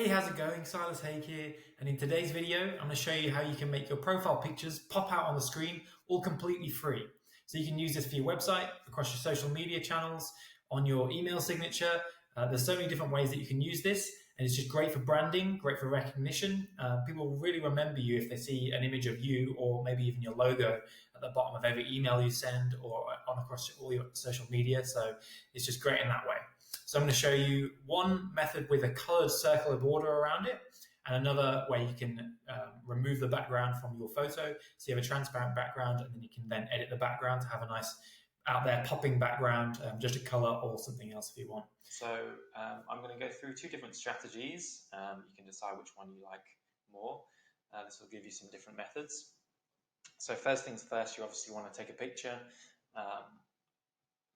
Hey, how's it going? Silas Haig here, and in today's video, I'm going to show you how you can make your profile pictures pop out on the screen, all completely free. So you can use this for your website, across your social media channels, on your email signature. There's so many different ways that you can use this, and it's just great for branding, great for recognition. People will really remember you if they see an image of you, or maybe even your logo at the bottom of every email you send, or on across all your social media. So it's just great in that way. So I'm going to show you one method with a colored circular border around it, and another way you can remove the background from your photo. So you have a transparent background, and then you can then edit the background to have a nice out there popping background, just a color or something else if you want. So I'm going to go through two different strategies. You can decide which one you like more. This will give you some different methods. So first things first, you obviously want to take a picture.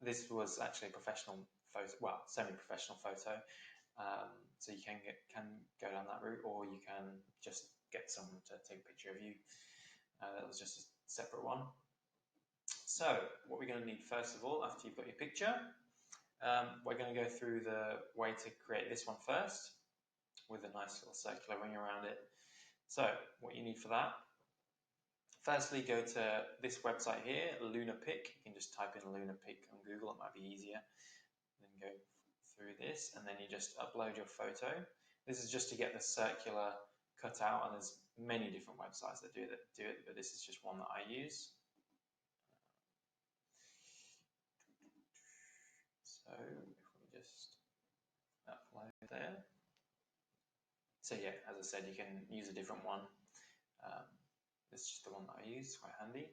This was actually a professional photo, well, semi-professional photo. So you can go down that route, or you can just get someone to take a picture of you. That was just a separate one. So what we're going to need first of all, after you've got your picture, we're going to go through the way to create this one first, with a nice little circular ring around it. So what you need for that, firstly, go to this website here, LunaPic. You can just type in LunaPic on Google, it might be easier. Then go through this, and then you just upload your photo. This is just to get the circular cut out, and there's many different websites that do it, but this is just one that I use. So if we just upload there. So yeah, as I said, you can use a different one. This is just the one that I use, it's quite handy.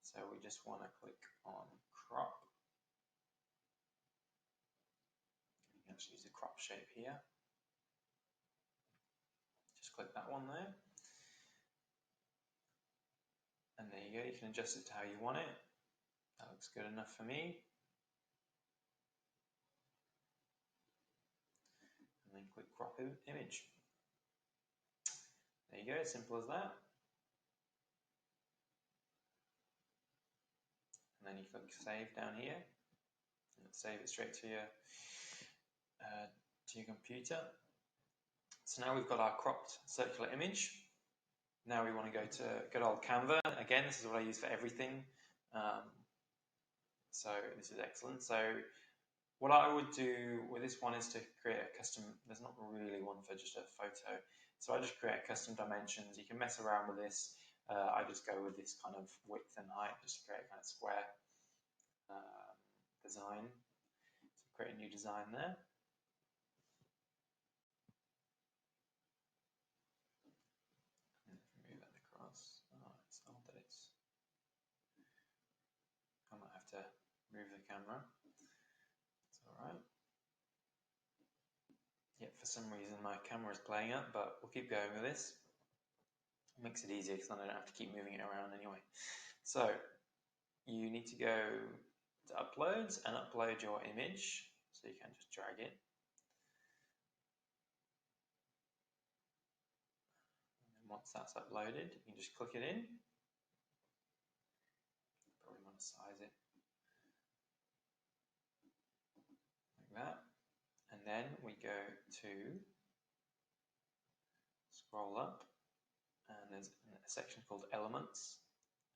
So we just want to click on crop. You can actually use the crop shape here. Just click that one there. And there you go, you can adjust it to how you want it. That looks good enough for me. And then click crop image. There you go, simple as that. And then you click save down here, and save it straight to your computer. So now we've got our cropped circular image. Now we want to go to good old Canva. Again, this is what I use for everything. So this is excellent. So what I would do with this one is to create a custom, there's not really one for just a photo. So I just create custom dimensions. You can mess around with this. I just go with this kind of width and height, just to create a kind of square design. So create a new design there. Move that across. Oh, it's not that it's. I might have to move the camera. It's all right. Yeah, for some reason my camera is playing up, but we'll keep going with this. It makes it easier because then I don't have to keep moving it around anyway. So you need to go to uploads and upload your image. So you can just drag it. And once that's uploaded, you can just click it in. Probably want to size it like that. And then we go to scroll up, and there's a section called elements.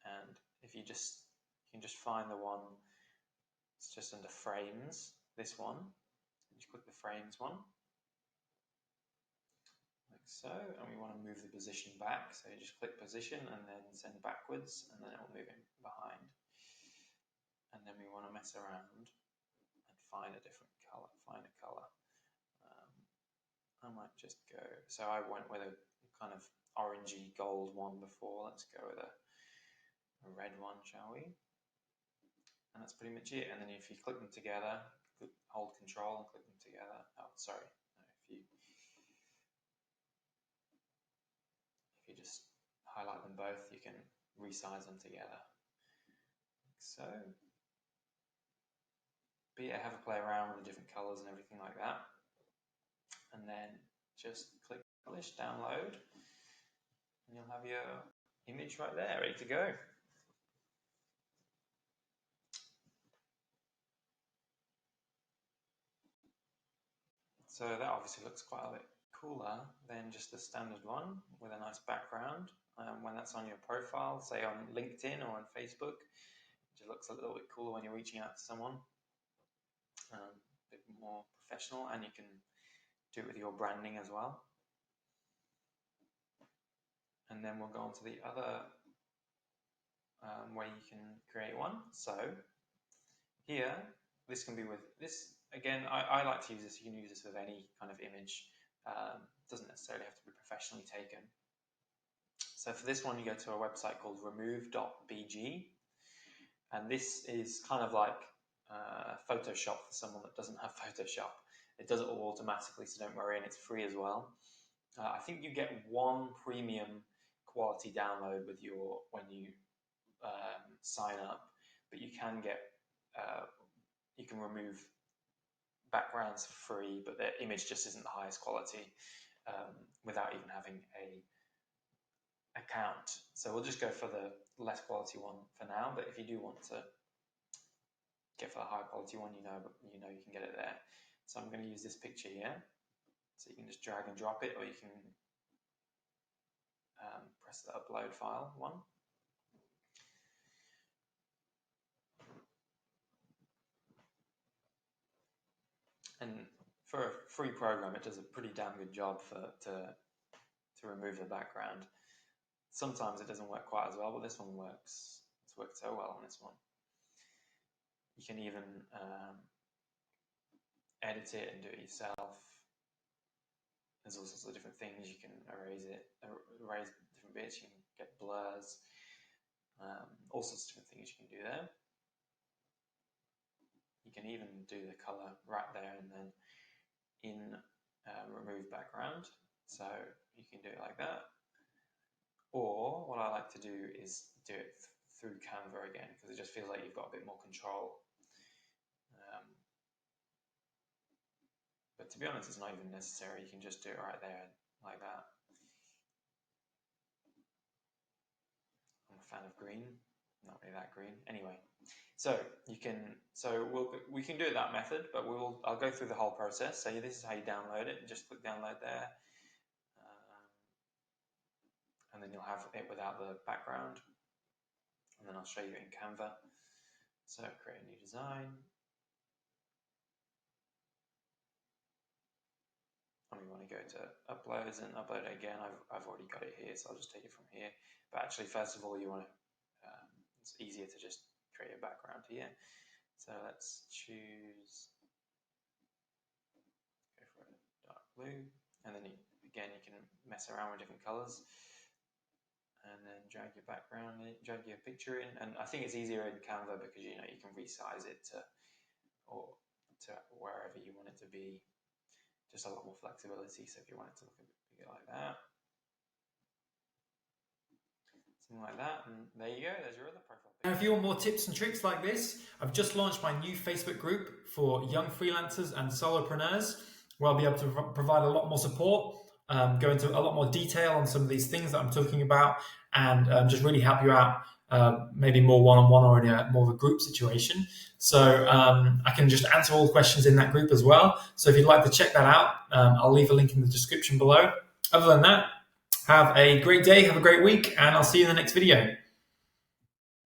And if you can just find the one, it's just under frames, this one. Just click the frames one, like so, and we want to move the position back. So you just click position and then send backwards, and then it will move it behind. And then we want to mess around and find a different color, find a color. I might just go, so I went with a kind of orangey gold one before. Let's go with a red one, shall we? And that's pretty much it. And then if you click them together, hold control and click them together. Oh, sorry. No, if you just highlight them both, you can resize them together. Like so. But yeah, have a play around with the different colors and everything like that. And then just click publish, download, and you'll have your image right there, ready to go. So that obviously looks quite a bit cooler than just the standard one with a nice background. When that's on your profile, say on LinkedIn or on Facebook, it just looks a little bit cooler when you're reaching out to someone. A bit more professional, and you can do it with your branding as well. And then we'll go on to the other way you can create one. So here, this can be with this. Again, I like to use this. You can use this with any kind of image. Doesn't necessarily have to be professionally taken. So for this one, you go to a website called remove.bg, and this is kind of like Photoshop for someone that doesn't have Photoshop. It does it all automatically, so don't worry, and it's free as well. I think you get one premium quality download with when you sign up, but you can get you can remove backgrounds for free, but the image just isn't the highest quality without even having a account. So we'll just go for the less quality one for now, but if you do want to get for the high quality one, you know you can get it there. So I'm going to use this picture here. So you can just drag and drop it, or you can press the upload file one. And for a free program, it does a pretty damn good job to remove the background. Sometimes it doesn't work quite as well, but this one works. It's worked so well on this one. You can even edit it and do it yourself. There's all sorts of different things. You can erase different bits. You can get blurs. All sorts of different things you can do there. You can even do the color right there and then in remove background. So you can do it like that. Or what I like to do is do it through Canva again, because it just feels like you've got a bit more control. But to be honest, it's not even necessary. You can just do it right there like that. I'm a fan of green, not really that green. Anyway, so we can do it that method, but I'll go through the whole process. So this is how you download it. Just click download there. And then you'll have it without the background, and then I'll show you in Canva. So create a new design. And we want to go to uploads and upload it again. I've already got it here, so I'll just take it from here. But actually, first of all, you want to, it's easier to just create a background here. So let's choose, go for a dark blue, and then again, you can mess around with different colors. And then drag your background in, drag your picture in, and I think it's easier in Canva because you can resize it to wherever you want it to be. Just a lot more flexibility. So if you want it to look a bit bigger like that, something like that, and there you go. There's your other profile picture. Now, if you want more tips and tricks like this, I've just launched my new Facebook group for young freelancers and solopreneurs, where I'll be able to provide a lot more support. Go into a lot more detail on some of these things that I'm talking about, and just really help you out, maybe more one-on-one or in more of a group situation. So I can just answer all the questions in that group as well. So if you'd like to check that out, I'll leave a link in the description below. Other than that, have a great day, have a great week, and I'll see you in the next video.